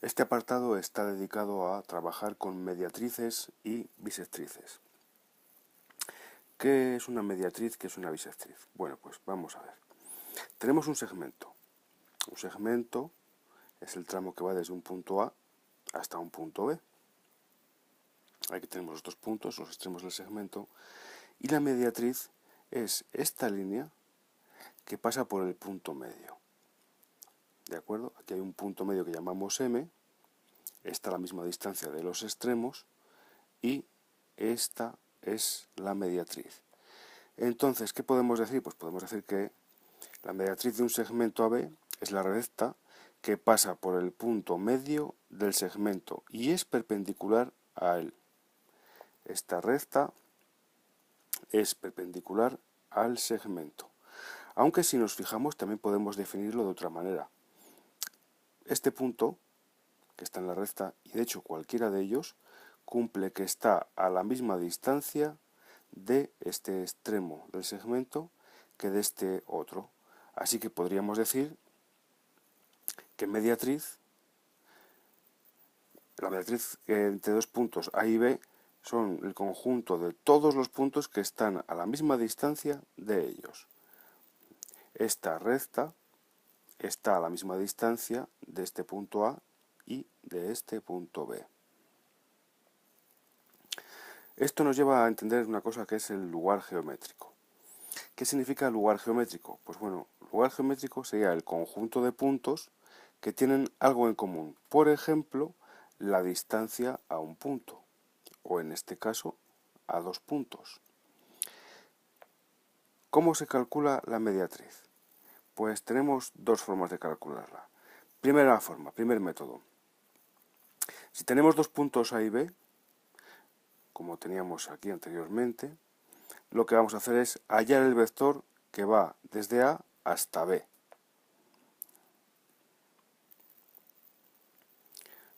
Este apartado está dedicado a trabajar con mediatrices y bisectrices. ¿Qué es una mediatriz? ¿Qué es una bisectriz? Bueno, pues vamos a ver. Tenemos un segmento. Un segmento es el tramo que va desde un punto A hasta un punto B. Aquí tenemos los dos puntos, los extremos del segmento. Y la mediatriz es esta línea que pasa por el punto medio. ¿De acuerdo? Aquí hay un punto medio que llamamos M. Está a la misma distancia de los extremos. Y esta es la mediatriz. Entonces, ¿qué podemos decir? Pues podemos decir que la mediatriz de un segmento AB es la recta que pasa por el punto medio del segmento y es perpendicular a él. Esta recta es perpendicular al segmento. Aunque si nos fijamos también podemos definirlo de otra manera. Este punto, que está en la recta, y de hecho cualquiera de ellos, cumple que está a la misma distancia de este extremo del segmento que de este otro. Así que podríamos decir que la mediatriz entre dos puntos A y B son el conjunto de todos los puntos que están a la misma distancia de ellos. Esta recta está a la misma distancia de este punto A y de este punto B. Esto nos lleva a entender una cosa que es el lugar geométrico. ¿Qué significa lugar geométrico? Pues bueno, lugar geométrico sería el conjunto de puntos que tienen algo en común. Por ejemplo, la distancia a un punto, o en este caso, a dos puntos. ¿Cómo se calcula la mediatriz? Pues tenemos dos formas de calcularla. Primera forma, primer método. Si tenemos dos puntos A y B, como teníamos aquí anteriormente, lo que vamos a hacer es hallar el vector que va desde A hasta B.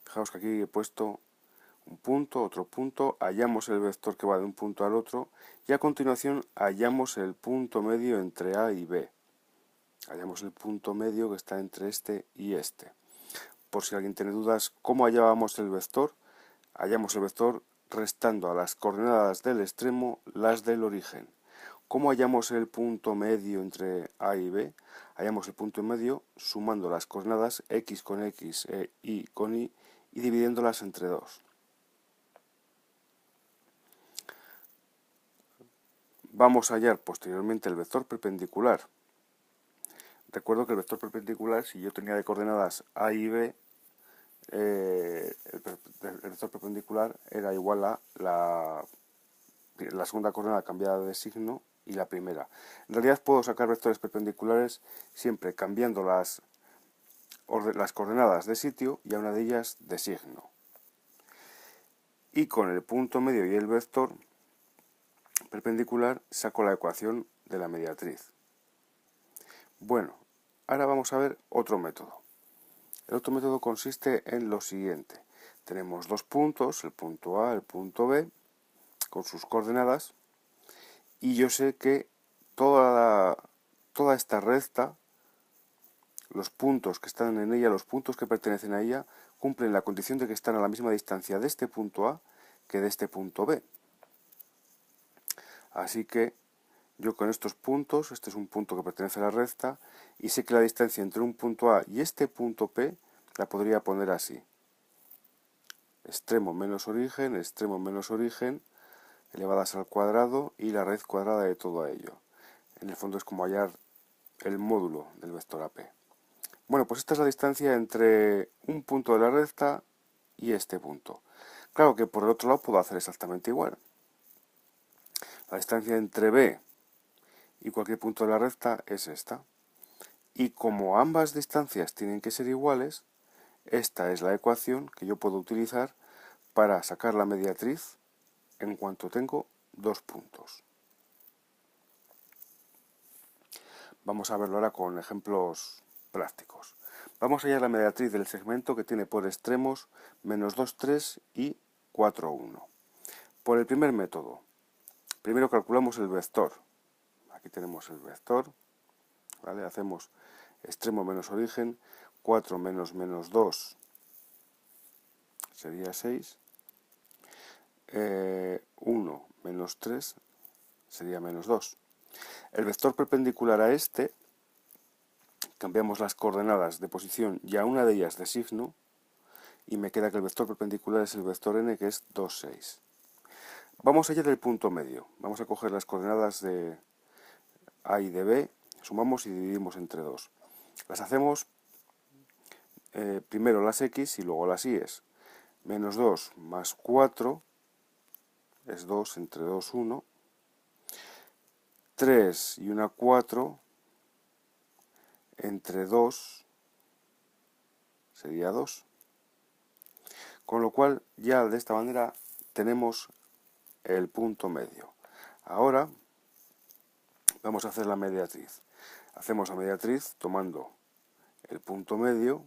Fijaos que aquí he puesto un punto, otro punto, hallamos el vector que va de un punto al otro y a continuación hallamos el punto medio entre A y B. Hallamos el punto medio que está entre este y este. Por si alguien tiene dudas, ¿cómo hallábamos el vector? Hallamos el vector restando a las coordenadas del extremo las del origen. ¿Cómo hallamos el punto medio entre A y B? Hallamos el punto medio sumando las coordenadas x con x e y con y dividiéndolas entre 2. Vamos a hallar posteriormente el vector perpendicular. Recuerdo que el vector perpendicular, si yo tenía de coordenadas A y B, el vector perpendicular era igual a la segunda coordenada cambiada de signo y la primera. En realidad puedo sacar vectores perpendiculares siempre cambiando las coordenadas de sitio y a una de ellas de signo. Y con el punto medio y el vector perpendicular saco la ecuación de la mediatriz. Bueno, ahora vamos a ver otro método. El otro método consiste en lo siguiente. Tenemos dos puntos, el punto A, el punto B, con sus coordenadas, y yo sé que toda esta recta, los puntos que están en ella, los puntos que pertenecen a ella, cumplen la condición de que están a la misma distancia de este punto A que de este punto B. Así que yo con estos puntos, este es un punto que pertenece a la recta, y sé que la distancia entre un punto A y este punto P la podría poner así. Extremo menos origen, elevadas al cuadrado y la raíz cuadrada de todo ello. En el fondo es como hallar el módulo del vector AP. Bueno, pues esta es la distancia entre un punto de la recta y este punto. Claro que por el otro lado puedo hacer exactamente igual. La distancia entre B y cualquier punto de la recta es esta. Y como ambas distancias tienen que ser iguales, esta es la ecuación que yo puedo utilizar para sacar la mediatriz en cuanto tengo dos puntos. Vamos a verlo ahora con ejemplos prácticos. Vamos a hallar la mediatriz del segmento que tiene por extremos menos 2, 3 y 4, 1. Por el primer método, primero calculamos el vector. Aquí tenemos el vector, ¿vale? Hacemos extremo menos origen, 4 menos menos 2 sería 6. 1 menos 3 sería menos 2. El vector perpendicular a este, cambiamos las coordenadas de posición y a una de ellas de signo, y me queda que el vector perpendicular es el vector n, que es 2, 6. Vamos allá del punto medio. Vamos a coger las coordenadas de A y de B, sumamos y dividimos entre 2. Las hacemos primero las x y luego las y's. Menos 2 más 4 es 2 entre 2, 1. 3 y una 4 entre 2 sería 2. Con lo cual ya de esta manera tenemos el punto medio. Ahora vamos a hacer la mediatriz. Hacemos la mediatriz tomando el punto medio,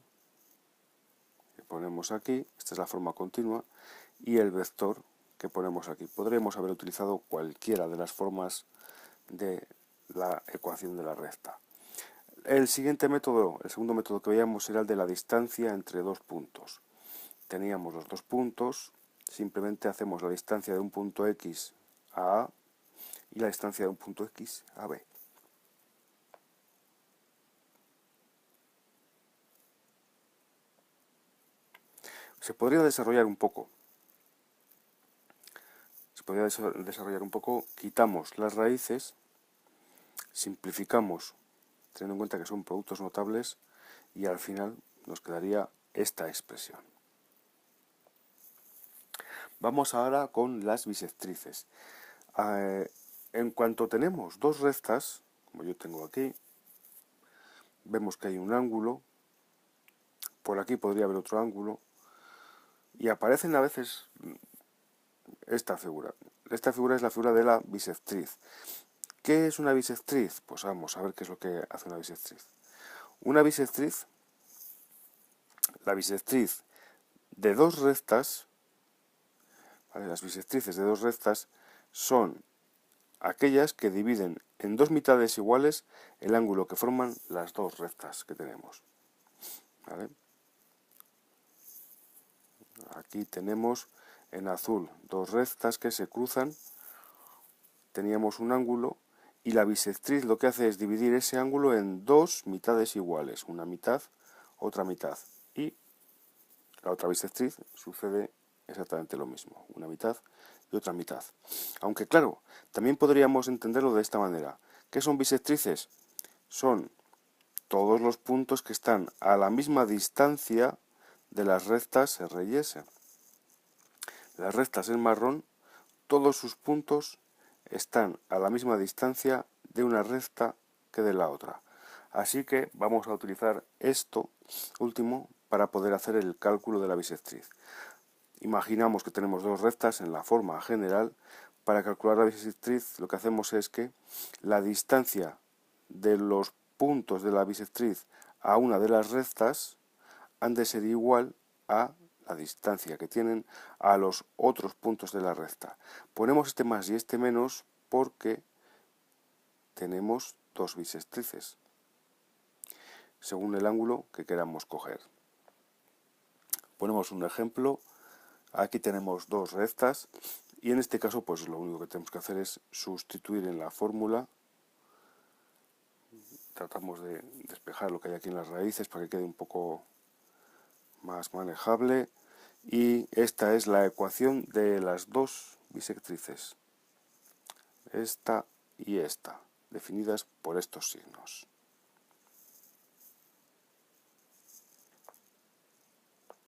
que ponemos aquí, esta es la forma continua, y el vector que ponemos aquí. Podremos haber utilizado cualquiera de las formas de la ecuación de la recta. El siguiente método, el segundo método que veíamos era el de la distancia entre dos puntos. Teníamos los dos puntos, simplemente hacemos la distancia de un punto X a A y la distancia de un punto X a B. Se podría desarrollar un poco. Quitamos las raíces, simplificamos, teniendo en cuenta que son productos notables, y al final nos quedaría esta expresión. Vamos ahora con las bisectrices. En cuanto tenemos dos rectas, como yo tengo aquí, vemos que hay un ángulo, por aquí podría haber otro ángulo, y aparecen a veces esta figura. Esta figura es la figura de la bisectriz. ¿Qué es una bisectriz? Pues vamos a ver qué es lo que hace una bisectriz. Una bisectriz, la bisectriz de dos rectas, ¿vale? Las bisectrices de dos rectas son aquellas que dividen en dos mitades iguales el ángulo que forman las dos rectas que tenemos. ¿Vale? Aquí tenemos en azul dos rectas que se cruzan, teníamos un ángulo, y la bisectriz lo que hace es dividir ese ángulo en dos mitades iguales, una mitad, otra mitad, y la otra bisectriz sucede exactamente lo mismo, una mitad y otra mitad. Aunque claro, también podríamos entenderlo de esta manera. ¿Qué son bisectrices? Son todos los puntos que están a la misma distancia de las rectas R y S. Las rectas en marrón, todos sus puntos están a la misma distancia de una recta que de la otra. Así que vamos a utilizar esto último para poder hacer el cálculo de la bisectriz. Imaginamos que tenemos dos rectas en la forma general. Para calcular la bisectriz lo que hacemos es que la distancia de los puntos de la bisectriz a una de las rectas han de ser igual a la distancia que tienen a los otros puntos de la recta. Ponemos este más y este menos porque tenemos dos bisectrices, según el ángulo que queramos coger. Ponemos un ejemplo. Aquí tenemos dos rectas y en este caso pues lo único que tenemos que hacer es sustituir en la fórmula. Tratamos de despejar lo que hay aquí en las raíces para que quede un poco más manejable, y esta es la ecuación de las dos bisectrices, esta y esta, definidas por estos signos.